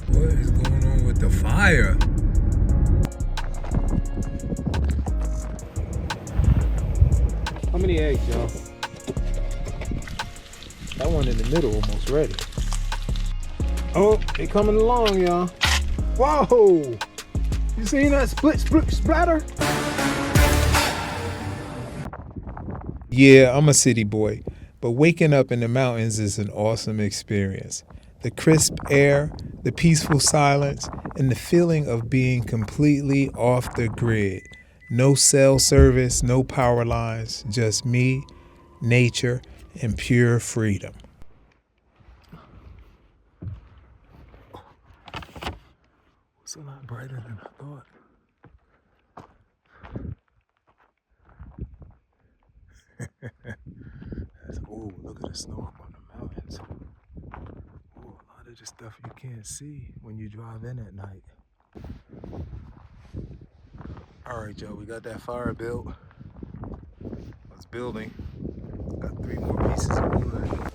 What is going on with the fire? How many eggs, y'all? That one in the middle almost ready. Oh, they coming along, y'all. Whoa! You seen that splatter? Yeah, I'm a city boy, but waking up in the mountains is an awesome experience. The crisp air, the peaceful silence, and the feeling of being completely off the grid. No cell service, no power lines, just me, nature, and pure freedom. It's a lot brighter than I thought. Oh, look at the snow up on the mountains. Oh, a lot of the stuff you can't see when you drive in at night. All right, y'all, we got that fire built. It's building. Got 3 more pieces of wood.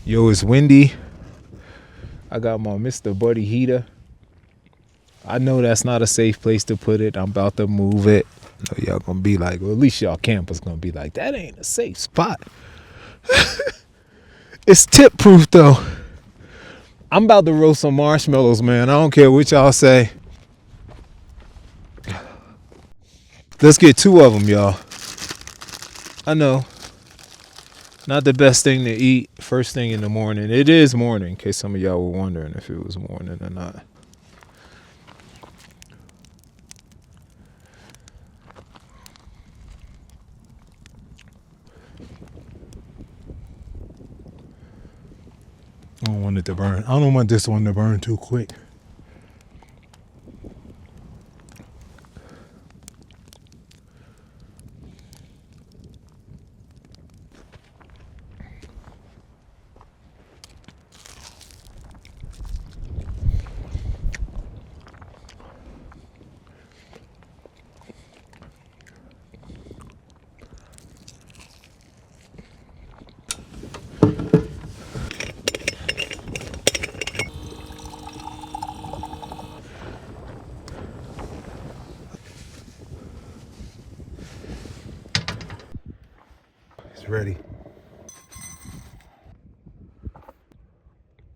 Yo, it's windy. I got my Mr. Buddy heater. I know that's not a safe place to put it. I'm about to move it. So y'all gonna be like, well, at least y'all campers gonna be like, that ain't a safe spot. It's tip proof though. I'm about to roast some marshmallows, man. I don't care what y'all say. Let's get 2 of them, y'all. I know. Not the best thing to eat first thing in the morning. It is morning, in case some of y'all were wondering if it was morning or not. I don't want it to burn. I don't want this one to burn too quick. Ready.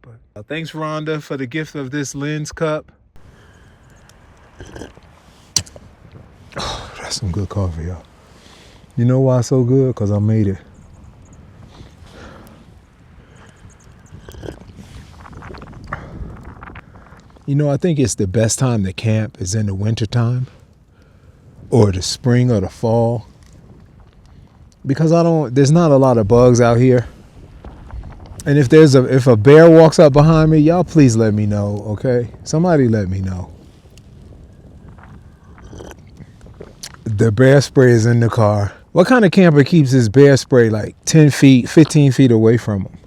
But thanks, Rhonda, for the gift of this lens cup. Oh, that's some good coffee, y'all. You know why it's so good? Because I made it. You know, I think it's the best time to camp is in the wintertime or the spring or the fall. Because there's not a lot of bugs out here. And if a bear walks up behind me, y'all please let me know, okay? Somebody let me know. The bear spray is in the car. What kind of camper keeps his bear spray like 10 feet, 15 feet away from him?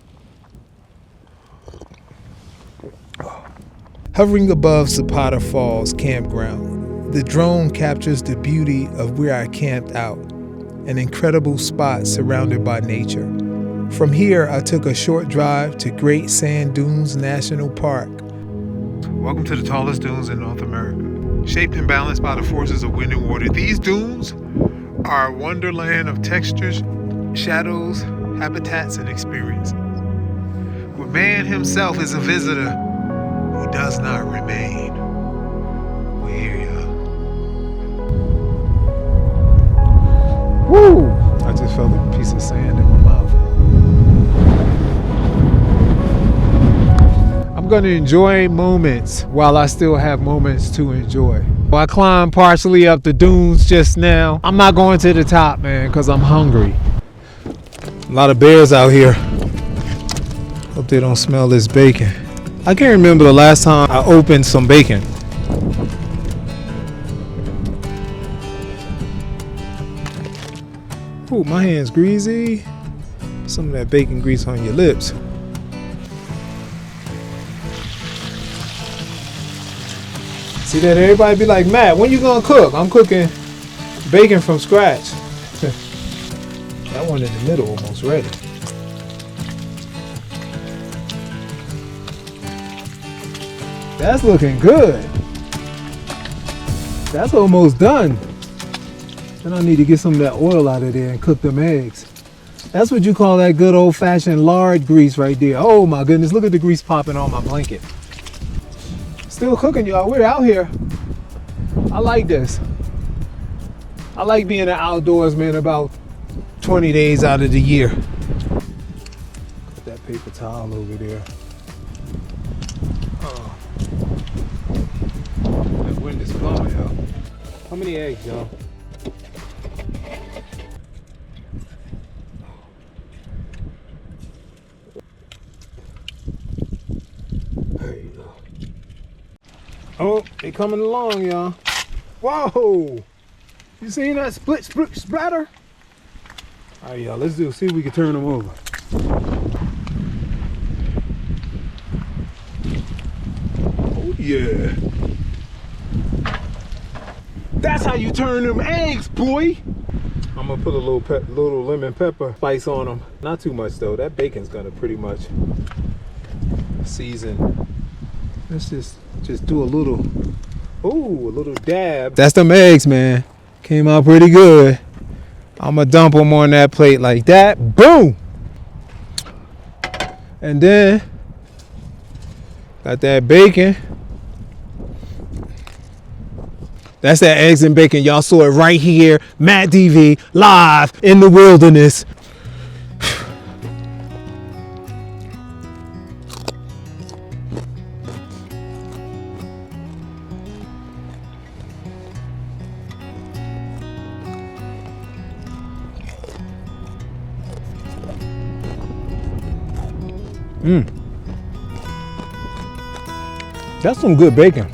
Hovering above Zapata Falls Campground, the drone captures the beauty of where I camped out. An incredible spot surrounded by nature. From here, I took a short drive to Great Sand Dunes National Park. Welcome to the tallest dunes in North America. Shaped and balanced by the forces of wind and water, these dunes are a wonderland of textures, shadows, habitats, and experiences. Where man himself is a visitor who does not remain. We're here, y'all. Woo! I just felt a piece of sand in my mouth. I'm going to enjoy moments while I still have moments to enjoy. I climbed partially up the dunes just now. I'm not going to the top, man, because I'm hungry. A lot of bears out here. Hope they don't smell this bacon. I can't remember the last time I opened some bacon. Ooh, my hand's greasy. Some of that bacon grease on your lips. See that? Everybody be like, Matt, when you gonna cook? I'm cooking bacon from scratch. That one in the middle almost ready. That's looking good. That's almost done. Then I need to get some of that oil out of there and cook them eggs. That's what you call that good old-fashioned lard grease right there. Oh my goodness, look at the grease popping on my blanket. Still cooking, y'all. We're out here. I like this. I like being outdoors, man, about 20 days out of the year. Put that paper towel over there. Oh. That wind is blowing, y'all. How many eggs, y'all? There you go. Oh, they coming along, y'all. Whoa! You seen that splatter? All right, y'all, let's see if we can turn them over. Oh, yeah. That's how you turn them eggs, boy. I'm gonna put a little lemon pepper spice on them. Not too much though. That bacon's gonna pretty much season. Let's just do a little dab. That's them eggs, man. Came out pretty good. I'm gonna dump them on that plate like that. Boom! And then, got that bacon. That's that eggs and bacon. Y'all saw it right here. Matt DV, live in the wilderness. That's some good bacon.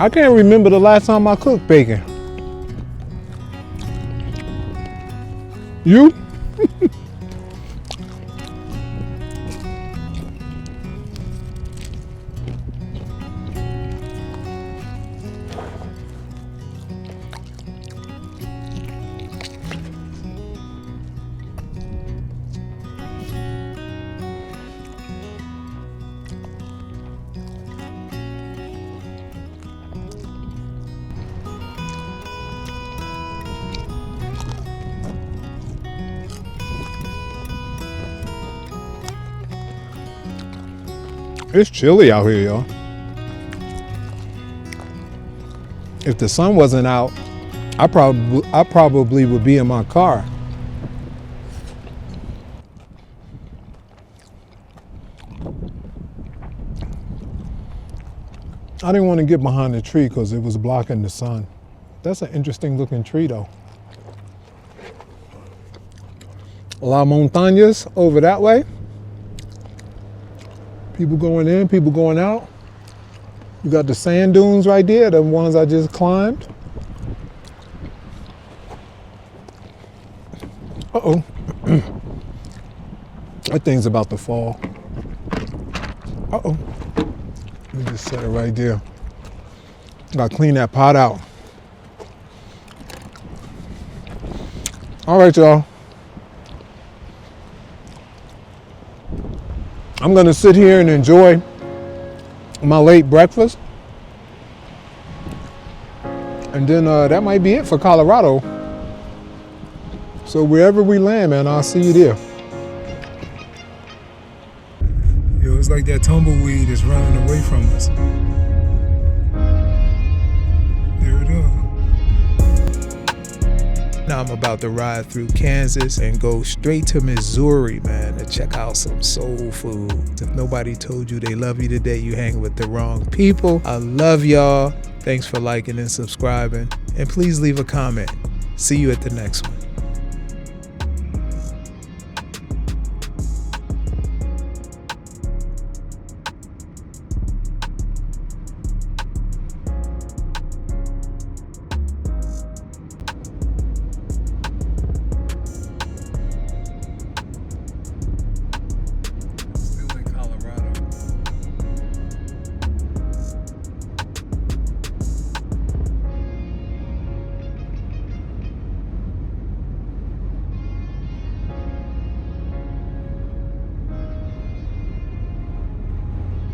I can't remember the last time I cooked bacon. You? It's chilly out here, y'all. If the sun wasn't out, I probably would be in my car. I didn't want to get behind the tree because it was blocking the sun. That's an interesting looking tree though. La Montañas over that way. People going in, people going out. You got the sand dunes right there, the ones I just climbed. Uh-oh. That thing's about to fall. Uh-oh. Let me just set it right there. Gotta clean that pot out. All right, y'all. I'm gonna sit here and enjoy my late breakfast. And then that might be it for Colorado. So wherever we land, man, I'll see you there. Yo, it's like that tumbleweed is running away from us. There it is. Now I'm about to ride through Kansas and go straight to Missouri, man, to check out some soul food. If nobody told you they love you today, you hang with the wrong people. I love y'all. Thanks for liking and subscribing. And please leave a comment. See you at the next one.